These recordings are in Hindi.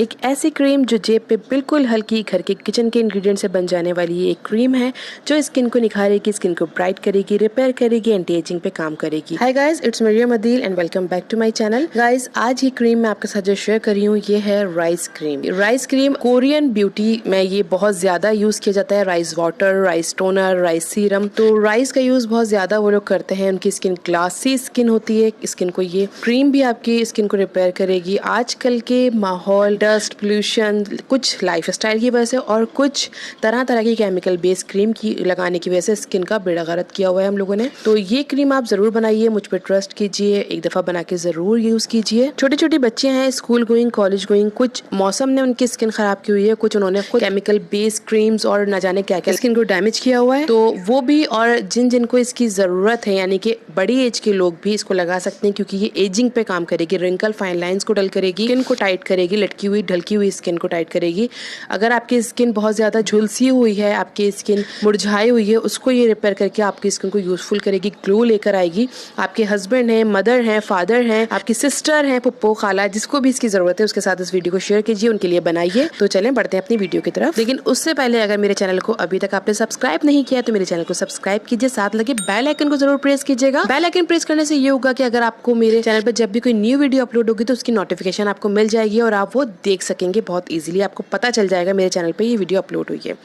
एक ऐसी क्रीम जो जेब पे बिल्कुल हल्की घर के किचन के इंग्रेडिएंट से बन जाने वाली एक क्रीम है जो स्किन को निखारेगी, स्किन को ब्राइट करेगी, रिपेयर करेगी, एंटी एजिंग पे काम करेगी। Hi guys, it's Maryam Adeel and welcome back to my channel. Guys, आज ये क्रीम मैं आपके साथ जो शेयर कर रही हूँ ये है rice cream. Rice cream Korean beauty में ये बहुत ज्यादा यूज किया जाता है। Rice water, rice toner, rice serum, तो राइस का यूज बहुत ज्यादा वो लोग करते हैं। उनकी स्किन ग्लासी स्किन होती है, स्किन को ये क्रीम भी आपकी स्किन को रिपेयर करेगी। आजकल के माहौल, डस्ट, पोल्यूशन, कुछ लाइफस्टाइल की वजह से और कुछ तरह तरह की केमिकल बेस्ड क्रीम की लगाने की वजह से स्किन का बेड़ा गर्क किया हुआ है हम लोगों ने। तो ये क्रीम आप जरूर बनाइए, मुझ पर ट्रस्ट कीजिए, एक दफा बना के जरूर यूज कीजिए। छोटे छोटे बच्चे हैं, स्कूल गोइंग, कॉलेज गोइंग, कुछ मौसम ने उनकी स्किन खराब की हुई है, कुछ उन्होंने खुद केमिकल बेस्ड क्रीम्स और न जाने क्या क्या स्किन को डैमेज किया हुआ है, तो वो भी और जिनको इसकी जरूरत है यानी कि बड़ी एज के लोग भी इसको लगा सकते हैं, क्योंकि ये एजिंग पे काम करेगी, रिंकल, फाइन लाइंस को डल करेगी, स्किन को टाइट करेगी, लटकी हुई ढलकी हुई स्किन को टाइट करेगी। अगर आपकी स्किन बहुत ज्यादा झुलसी हुई है, आपकी स्किन मुरझाई हुई है, उसको ये रिपेयर करके आपकी स्किन को यूजफुल करेगी, ग्लो लेकर आएगी। आपके हस्बैंड है, मदर है, फादर है, आपकी सिस्टर है, पप्पो, खाला, जिसको भी इसकी जरूरत है उसके साथ इस वीडियो को शेयर कीजिए, उनके लिए बनाइए। तो चलें बढ़ते हैं अपनी वीडियो की तरफ। लेकिन उससे पहले अगर मेरे चैनल को अभी तक आपने सब्सक्राइब नहीं किया तो मेरे चैनल को सब्सक्राइब कीजिए, साथ लगे बेल आइकन को जरूर प्रेस कीजिएगा। बेल आइकन प्रेस करने से ये होगा कि अगर आपको मेरे चैनल पर जब भी कोई न्यू वीडियो अपलोड होगी तो उसकी नोटिफिकेशन आपको मिल जाएगी और आप वो देख सकेंगे बहुत इजीली। आपको पता चल जाएगा मेरे चैनल पे ये वीडियो अपलोड हुई है।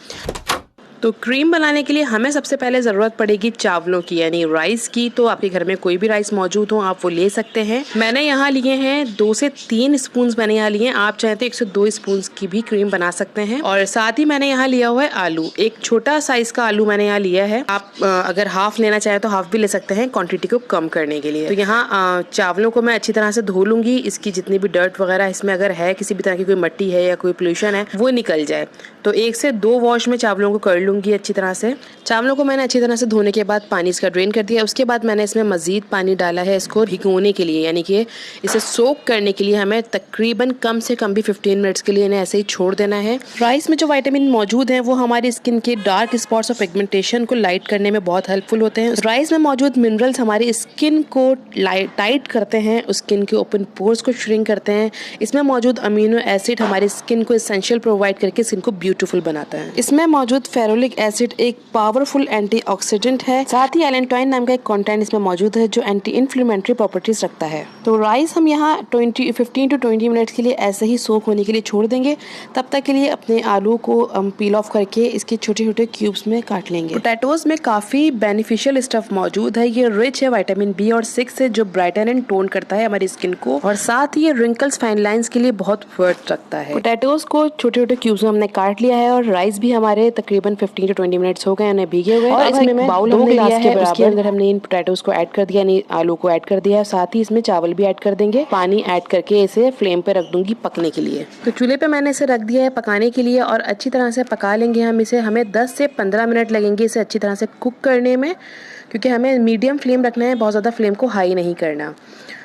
तो क्रीम बनाने के लिए हमें सबसे पहले ज़रूरत पड़ेगी चावलों की, यानी राइस की। तो आपके घर में कोई भी राइस मौजूद हो आप वो ले सकते हैं। मैंने यहाँ लिए हैं 2 से 3 स्पून मैंने यहाँ लिए हैं। आप चाहें तो 1 से 2 स्पून की भी क्रीम बना सकते हैं। और साथ ही मैंने यहाँ लिया हुआ है आलू, एक छोटा साइज का आलू मैंने यहाँ लिया है। आप अगर हाफ लेना चाहें तो हाफ भी ले सकते हैं क्वान्टिटी को कम करने के लिए। तो यहाँ चावलों को मैं अच्छी तरह से धो लूंगी, इसकी जितनी भी डर्ट वगैरह इसमें अगर है, किसी भी तरह की कोई मट्टी है या कोई पोल्यूशन है वो निकल जाए। तो 1 से 2 वॉश में चावलों को कर लूंगी अच्छी तरह से। चावलों को मैंने अच्छी तरह से धोने के बाद पानी इसका ड्रेन कर दिया। उसके बाद मैंने इसमें मजीद पानी डाला है इसको भिगोने के लिए, यानी कि इसे सोक करने के लिए हमें तकरीबन कम से कम भी 15 मिनट्स के लिए इन्हें ऐसे ही छोड़ देना है। राइस में जो विटामिन मौजूद हैं वो हमारी स्किन के डार्क स्पॉट्स और पिगमेंटेशन को लाइट करने में बहुत हेल्पफुल होते हैं। राइस में मौजूद मिनरल्स हमारी स्किन को टाइट करते हैं, स्किन के ओपन पोर्स को श्रिंक करते हैं। इसमें मौजूद अमीनो एसिड हमारी स्किन को एसेंशियल प्रोवाइड करके स्किन को ब्यूटीफुल बनाता है। इसमें मौजूद फेरोलिक एसिड एक पावरफुल एंटीऑक्सीडेंट है। साथ ही एलेंटोइन नाम का एक कंटेंट इसमें मौजूद है जो एंटी इन्फ्लेमेटरी प्रॉपर्टीज रखता है। तो राइस हम यहाँ 15 to 20 मिनट्स के लिए ऐसे ही सोक होने के लिए छोड़ देंगे। तब तक के लिए अपने आलू को पील ऑफ करके इसके छोटे छोटे क्यूब्स में काट लेंगे। पोटैटोज में काफी बेनिफिशियल स्टफ मौजूद है। ये रिच है विटामिन बी और 6 से जो ब्राइटन एंड टोन करता है हमारी स्किन को, और साथ ही ये रिंकल्स, फाइन लाइंस के लिए बहुत वर्थ रखता है। पोटैटोज को छोटे छोटे क्यूब्स में हमने काट लिया है और राइस भी हमारे तकरीबन 15 to 20 मिनट्स हो गए हैं भीगे हुए। और इसमें मैं बाउल हमने लिया है, उसके अंदर हमने इन पोटैटोज को ऐड कर दिया, यानी आलू को ऐड कर दिया है। साथ ही इसमें चावल भी ऐड कर देंगे। पानी ऐड करके इसे फ्लेम पे रख दूंगी पकने के लिए। तो चूल्हे पे मैंने इसे रख दिया है पकाने के लिए और अच्छी तरह से पका लेंगे हम इसे। हमें 10 से 15 मिनट लगेंगे इसे अच्छी तरह से कुक करने में, क्योंकि हमें मीडियम फ्लेम रखना है, बहुत ज़्यादा फ्लेम को हाई नहीं करना।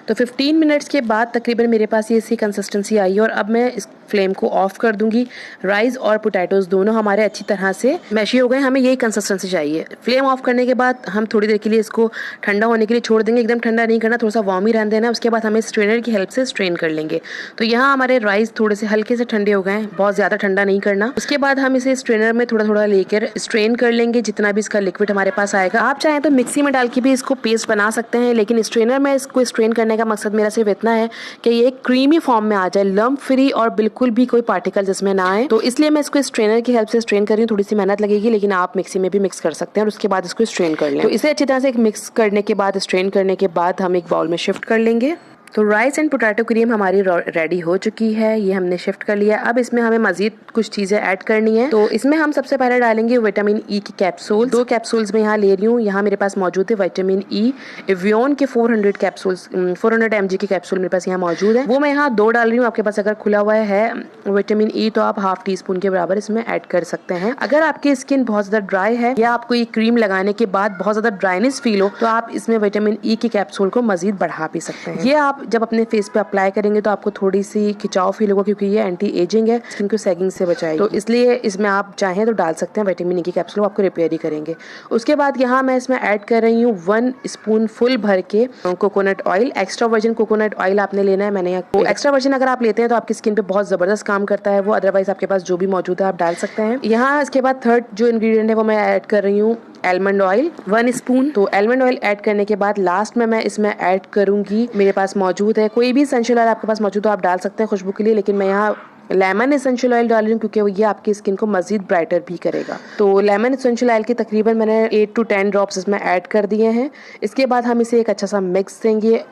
तो 15 मिनट्स के बाद तकरीबन मेरे पास ये इसी कंसिस्टेंसी आई है और अब मैं इस फ्लेम को ऑफ कर दूंगी। राइस और पोटैटोज दोनों हमारे अच्छी तरह से मैशी हो गए, हमें यही कंसिस्टेंसी चाहिए। फ्लेम ऑफ करने के बाद हम थोड़ी देर के लिए इसको ठंडा होने के लिए छोड़ देंगे। एकदम ठंडा नहीं करना, थोड़ा सा वार्म ही रहने देना। उसके बाद हमें स्ट्रेनर की हेल्प से स्ट्रेन कर लेंगे। तो यहाँ हमारे राइस थोड़े से हल्के से ठंडे हो गए हैं, बहुत ज्यादा ठंडा नहीं करना। उसके बाद हम इसे स्ट्रेनर में थोड़ा थोड़ा लेकर स्ट्रेन कर लेंगे जितना भी इसका लिक्विड हमारे पास आएगा। आप चाहें तो मिक्सी में डाल के भी इसको पेस्ट बना सकते हैं, लेकिन स्ट्रेनर में इसको स्ट्रेन करने का मकसद मेरा सिर्फ इतना है कि ये क्रीमी फॉर्म में आ जाए, लम्प फ्री और बिल्कुल भी कोई पार्टिकल जिसमें ना आए। तो इसलिए मैं इसको स्ट्रेनर की हेल्प से स्ट्रेन कर रही हूँ। थोड़ी सी मेहनत लगेगी, लेकिन आप मिक्सी में भी मिक्स कर सकते हैं और उसके बाद इसको स्ट्रेन कर लें। तो इसे अच्छी तरह से मिक्स करने के बाद, स्ट्रेन करने के बाद हम एक बाउल में शिफ्ट कर लेंगे। तो राइस एंड पोटैटो क्रीम हमारी रेडी हो चुकी है, ये हमने शिफ्ट कर लिया। अब इसमें हमें मजीद कुछ चीजें ऐड करनी है। तो इसमें हम सबसे पहले डालेंगे विटामिन ई की कैप्सूल। 2 कैप्सूल्स में यहाँ ले रही हूँ। यहाँ मेरे पास मौजूद है विटामिन ई एवियन के 400 कैप्सूल्स, 400 mg की कैप्सूल मेरे पास यहाँ मौजूद है। वो मैं यहाँ 2 डाल रही हूँ। आपके पास अगर खुला हुआ है विटामिन ई तो आप हाफ टी स्पून के बराबर इसमें ऐड कर सकते हैं। अगर आपकी स्किन बहुत ज्यादा ड्राई है या आपको ये क्रीम लगाने के बाद बहुत ज्यादा ड्राइनेस फील हो तो आप इसमें विटामिन ई की कैप्सूल को मजीद बढ़ा भी सकते हैं। ये आप आप जब अपने फेस पे अप्लाई करेंगे तो आपको थोड़ी सी खिंचाव फील होगा, क्योंकि ये एंटी एजिंग है, स्किन को सैगिंग से बचाएगी। तो इसलिए इसमें आप चाहें तो डाल सकते हैं विटामिन ई की कैप्सूल, आपको रिपेयर ही करेंगे। उसके बाद यहाँ मैं इसमें ऐड कर रही हूँ 1 स्पून फुल भर के coconut oil. Extra virgin coconut oil आपने लेना है। मैंने यहाँ एक्स्ट्रा वर्जिन अगर आप लेते हैं तो आपकी स्किन पे बहुत जबरदस्त काम करता है वो, अदरवाइज आपके पास जो भी मौजूद है आप डाल सकते हैं। यहाँ इसके बाद थर्ड जो इंग्रेडिएंट है वो मैं ऐड कर रही हूँ आलमंड ऑयल 1 स्पून। तो आलमंड ऑयल ऐड करने के बाद लास्ट में मैं इसमें ऐड करूंगी, मेरे पास मौजूद है कोई भी एसेंशियल ऑयल आपके पास मौजूद हो आप डाल सकते हैं खुशबू के लिए, लेकिन मैं यहाँ लेमन एसेंशियल ऑयल डाल रही हूँ क्योंकि ये आपकी स्किन को मजीद ब्राइटर भी करेगा। तो लेमन एसेंशियल ऑयल के तकरीबन मैंने 8 to 10 ड्रॉप्स इसमें ऐड कर दिए हैं। इसके बाद हम इसे एक अच्छा सा मिक्स देंगे।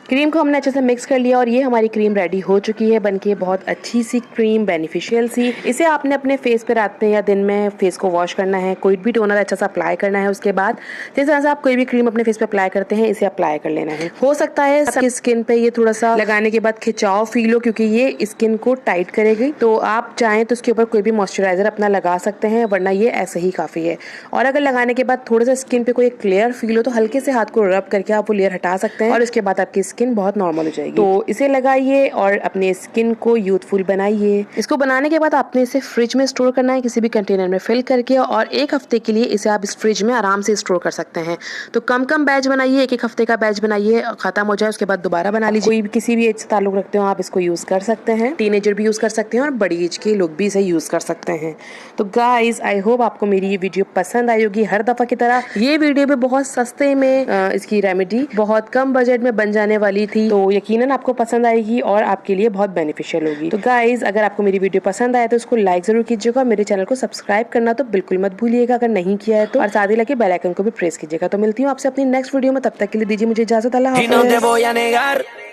क्रीम को हमने अच्छे से मिक्स कर लिया और ये हमारी क्रीम रेडी हो चुकी है बनके, बहुत अच्छी सी क्रीम, बेनिफिशियल सी। इसे आपने अपने फेस पे रात में या दिन में फेस को वॉश करना है, कोई भी टोनर अच्छा सा अप्लाई करना है। उसके बाद जिस तरह से आप कोई भी क्रीम अपने फेस पे अप्लाई करते हैं इसे अप्लाई कर लेना है। हो सकता है आपकी स्किन पे ये थोड़ा सा लगाने के बाद खिंचाव फील हो, क्योंकि ये स्किन को टाइट करेगी। तो आप चाहें तो उसके ऊपर कोई भी मॉइस्चराइजर अपना लगा सकते हैं, वरना ये ऐसे ही काफी है। और अगर लगाने के बाद थोड़ा सा स्किन पे कोई क्लियर फील हो तो हल्के से हाथ को रब करके आप वो लेयर हटा सकते हैं और उसके बाद आपकी स्किन बहुत नॉर्मल। तो इसे लगाइए और अपने स्किन को यूथफुल बनाइए। इसको बनाने के बाद आपने इसे फ्रिज में स्टोर करना है, किसी भी कंटेनर में फिल करके, और 1 हफ्ते के लिए इसे आप इस फ्रिज में आराम से स्टोर कर सकते हैं। तो कम बैच बनाइए, 1 हफ्ते का बैच बनाइए, खत्म हो जाए उसके बाद दोबारा बना लीजिए। कोई भी किसी भी एज से ताल्लुक रखते हो आप इसको यूज कर सकते हैं, टीनेजर भी यूज कर सकते हैं और बड़ी एज के लोग भी इसे यूज कर सकते हैं। तो गाइज आई होप आपको मेरी ये वीडियो पसंद आई होगी। हर दफा की तरह ये वीडियो भी बहुत सस्ते में इसकी रेमेडी बहुत कम बजट में बन जाने वाली थी, तो यकीनन आपको पसंद आएगी और आपके लिए बहुत बेनिफिशियल होगी। तो गाइज अगर आपको मेरी वीडियो पसंद आए तो उसको लाइक जरूर कीजिएगा, मेरे चैनल को सब्सक्राइब करना तो बिल्कुल मत भूलिएगा अगर नहीं किया है तो, और साथ ही लगे बेल आइकन को भी प्रेस कीजिएगा। तो मिलती हूँ आपसे अपनी नेक्स्ट वीडियो में, तब तक के लिए दीजिए मुझे इजाजत। अल्लाह हाफ़िज़।